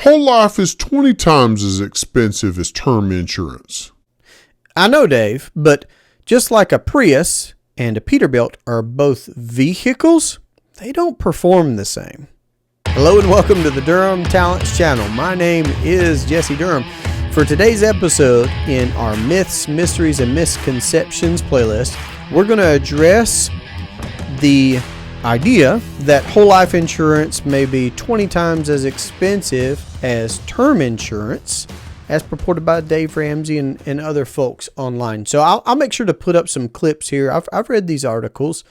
Whole life is 20 times as expensive as term insurance. I know, Dave, but just like a Prius and a Peterbilt are both vehicles, they don't perform the same. Hello and welcome to the Durham Talents channel. My name is Jesse Durham. For today's episode in our Myths, Mysteries, and Misconceptions playlist, we're going to address the idea that whole life insurance may be 20 times as expensive as term insurance, as purported by Dave Ramsey and other folks online. So I'll make sure to put up some clips here. I've read these articles.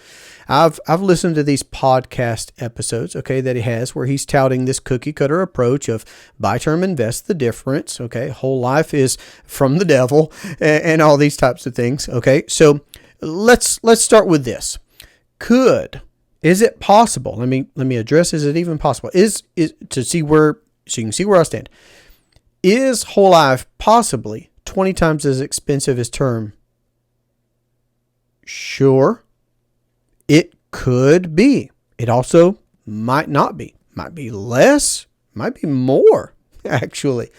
I've listened to these podcast episodes, okay, that he has where he's touting this cookie cutter approach of buy term, invest the difference, okay, whole life is from the devil and all these types of things, okay. So let's start with this. Is it possible? Let me address, is it even possible? Is to see where, so you can see where I stand. Is whole life possibly 20 times as expensive as term? Sure. It could be. It also might not be. Might be less, might be more, actually.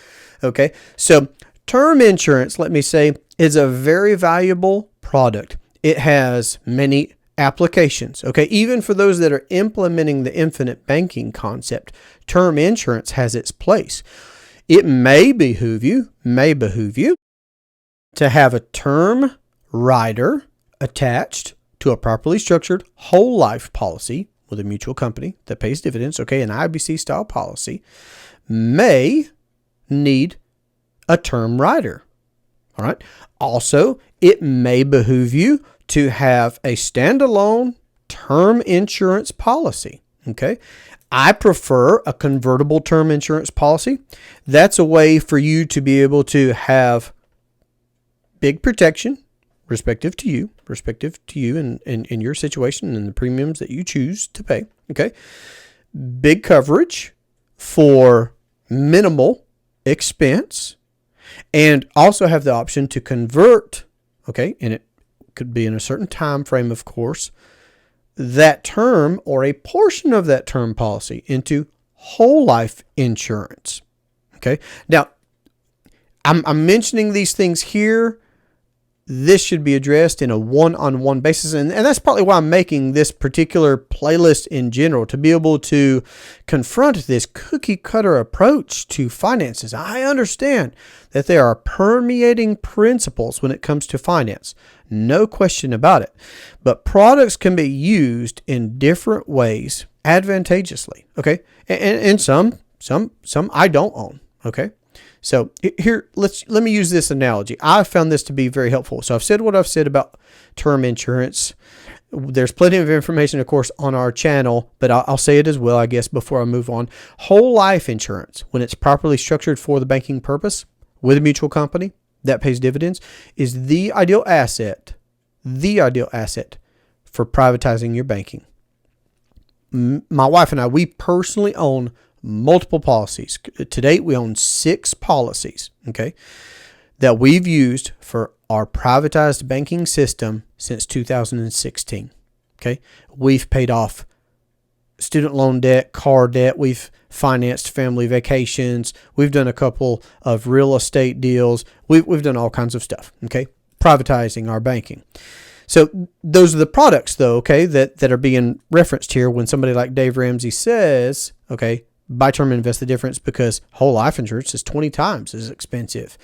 Okay. So term insurance, let me say, is a very valuable product. It has many applications. Okay. Even for those that are implementing the infinite banking concept, term insurance has its place. It may behoove you to have a term rider attached to a properly structured whole life policy with a mutual company that pays dividends. Okay. An IBC style policy may need a term rider. All right. Also, it may behoove you to have a standalone term insurance policy. Okay. I prefer a convertible term insurance policy. That's a way for you to be able to have big protection respective to you and your situation and the premiums that you choose to pay. Okay. Big coverage for minimal expense, and also have the option to convert. Okay. And it could be in a certain time frame, of course, that term or a portion of that term policy into whole life insurance. Okay. Now, I'm mentioning these things here. This should be addressed in a one-on-one basis. And that's partly why I'm making this particular playlist in general, to be able to confront this cookie cutter approach to finances. I understand that there are permeating principles when it comes to finance. No question about it. But products can be used in different ways advantageously. Okay. And some I don't own. Okay. So here, let me use this analogy. I found this to be very helpful. So I've said what I've said about term insurance. There's plenty of information, of course, on our channel, but I'll say it as well, I guess, before I move on. Whole life insurance, when it's properly structured for the banking purpose with a mutual company that pays dividends, is the ideal asset for privatizing your banking. My wife and I, we personally own multiple policies. To date, we own 6 policies, okay, that we've used for our privatized banking system since 2016. Okay. We've paid off student loan debt, car debt. We've financed family vacations. We've done a couple of real estate deals. We've done all kinds of stuff. Okay. Privatizing our banking. So those are the products, though, okay, that are being referenced here when somebody like Dave Ramsey says, okay, buy term, invest the difference, because whole life insurance is 20 times as expensive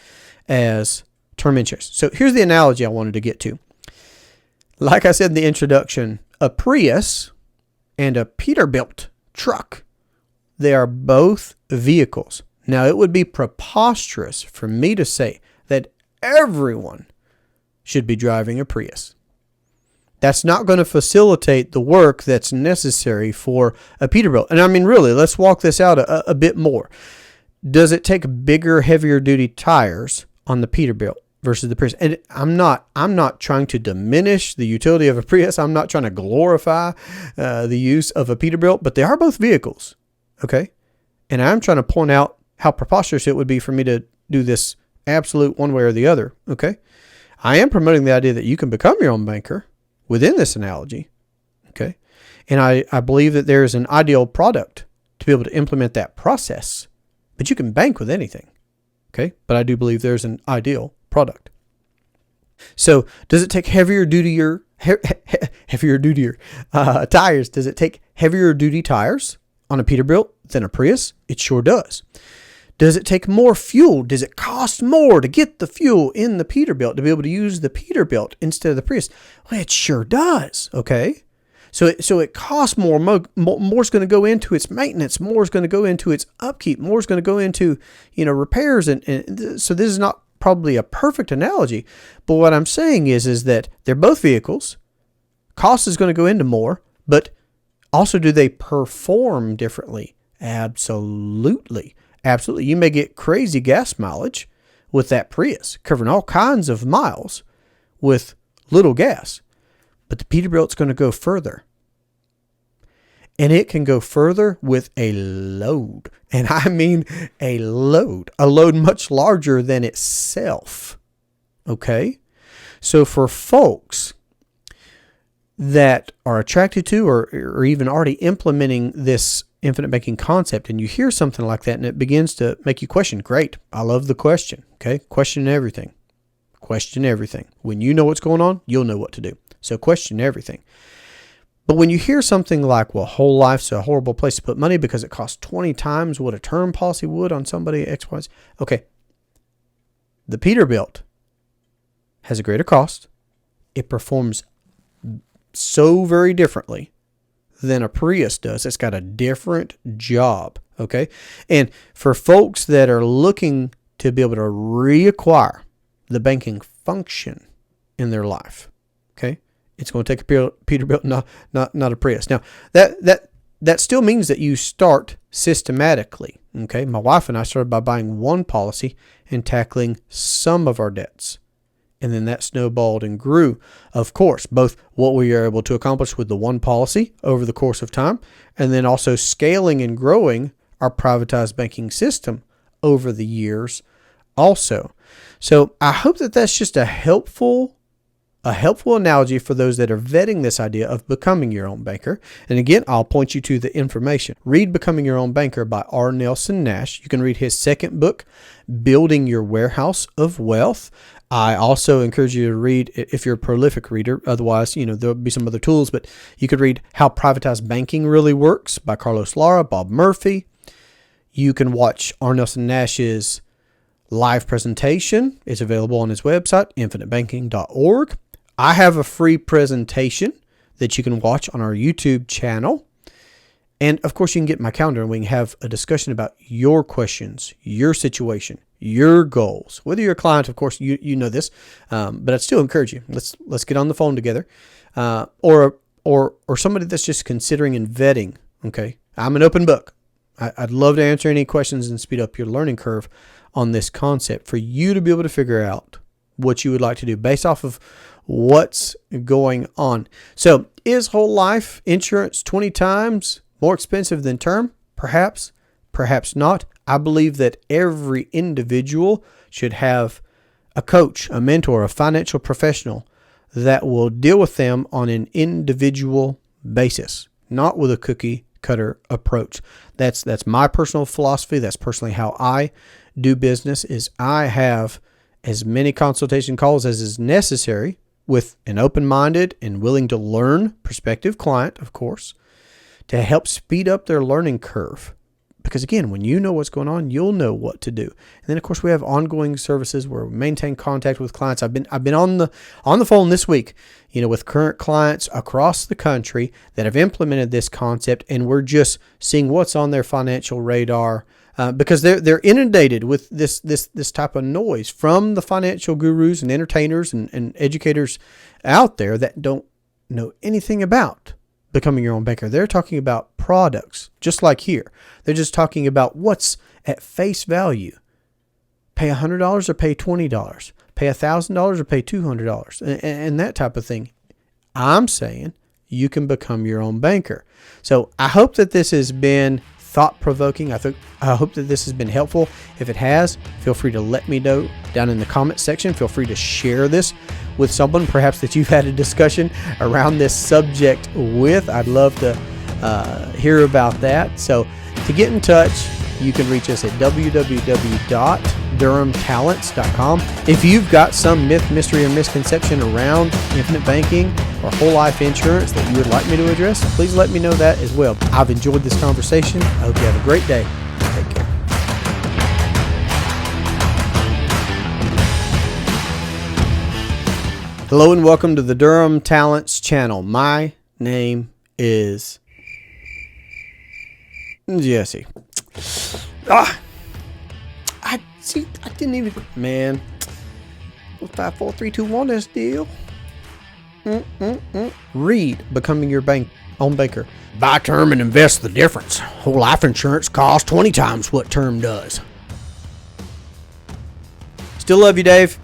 as term insurance. So here's the analogy I wanted to get to. Like I said in the introduction, a Prius and a Peterbilt truck, they are both vehicles. Now, it would be preposterous for me to say that everyone should be driving a Prius. That's not going to facilitate the work that's necessary for a Peterbilt. And I mean, really, let's walk this out a bit more. Does it take bigger, heavier duty tires on the Peterbilt versus the Prius? And I'm not trying to diminish the utility of a Prius. I'm not trying to glorify the use of a Peterbilt, but they are both vehicles. Okay. And I'm trying to point out how preposterous it would be for me to do this absolute one way or the other. Okay. I am promoting the idea that you can become your own banker within this analogy. Okay. And I believe that there is an ideal product to be able to implement that process but you can bank with anything. Okay. But I do believe there's an ideal product. So does it take heavier duty tires? Does it take heavier duty tires on a Peterbilt than a Prius? It sure does. Does it take more fuel? Does it cost more to get the fuel in the Peterbilt to be able to use the Peterbilt instead of the Prius? Well, it sure does. Okay. So it costs more. More is going to go into its maintenance. More is going to go into its upkeep. More is going to go into, repairs. And so this is not probably a perfect analogy, but what I'm saying is that they're both vehicles. Cost is going to go into more, but also do they perform differently? Absolutely. Absolutely. You may get crazy gas mileage with that Prius, covering all kinds of miles with little gas. But the Peterbilt's going to go further. And it can go further with a load. And I mean a load much larger than itself. Okay? So for folks that are attracted to or even already implementing this infinite banking concept, and you hear something like that and it begins to make you question, great. I love the question. Okay? Question everything. Question everything. When you know what's going on, you'll know what to do. So question everything. But when you hear something like, well, whole life's a horrible place to put money because it costs 20 times what a term policy would on somebody XYZ. Okay. The Peterbilt has a greater cost. It performs so very differently than a Prius does. It's got a different job. Okay. And for folks that are looking to be able to reacquire the banking function in their life, okay, it's going to take a Peterbilt, not a Prius. Now, that still means that you start systematically. Okay, my wife and I started by buying one policy and tackling some of our debts. And then that snowballed and grew, of course, both what we are able to accomplish with the one policy over the course of time, and then also scaling and growing our privatized banking system over the years also. So I hope that that's just a helpful analogy for those that are vetting this idea of becoming your own banker. And again, I'll point you to the information. Read Becoming Your Own Banker by R. Nelson Nash. You can read his second book, Building Your Warehouse of Wealth. I also encourage you to read, if you're a prolific reader, otherwise, there'll be some other tools, but you could read How Privatized Banking Really Works by Carlos Lara, Bob Murphy. You can watch R. Nelson Nash's live presentation. It's available on his website, infinitebanking.org. I have a free presentation that you can watch on our YouTube channel. And of course, you can get my calendar and we can have a discussion about your questions, your situation, your goals. Whether you're a client, of course, you know this, but I'd still encourage you. Let's get on the phone together, or somebody that's just considering and vetting. Okay, I'm an open book. I'd love to answer any questions and speed up your learning curve on this concept for you to be able to figure out what you would like to do based off of what's going on. So is whole life insurance 20 times more expensive than term? Perhaps, perhaps not. I believe that every individual should have a coach, a mentor, a financial professional that will deal with them on an individual basis, not with a cookie cutter approach. That's my personal philosophy. That's personally how I do business. Is I have as many consultation calls as is necessary with an open-minded and willing to learn prospective client, of course, to help speed up their learning curve. Because again, when you know what's going on, you'll know what to do. And then of course we have ongoing services where we maintain contact with clients. I've been on the phone this week, with current clients across the country that have implemented this concept, and we're just seeing what's on their financial radar. Because they're inundated with this type of noise from the financial gurus and entertainers and educators out there that don't know anything about becoming your own banker. They're talking about products, just like here. They're just talking about what's at face value. Pay $100 or pay $20. Pay $1,000 or pay $200, and that type of thing. I'm saying you can become your own banker. So I hope that this has been thought-provoking. I hope that this has been helpful. If it has, feel free to let me know down in the comment section. Feel free to share this with someone perhaps that you've had a discussion around this subject with. I'd love to hear about that. So to get in touch, You can reach us at www.durhamtalents.com. If you've got some myth, mystery, or misconception around infinite banking or whole life insurance that you would like me to address, please let me know that as well. I've enjoyed this conversation. I hope you have a great day. Take care. Hello and welcome to the Durham Talents channel. My name is Jesse. I didn't even, man. 5, 4, 3, 2, 1, this deal. Read Becoming Your Own Banker. Buy term and invest the difference. Whole life insurance costs 20 times what term does. Still love you, Dave.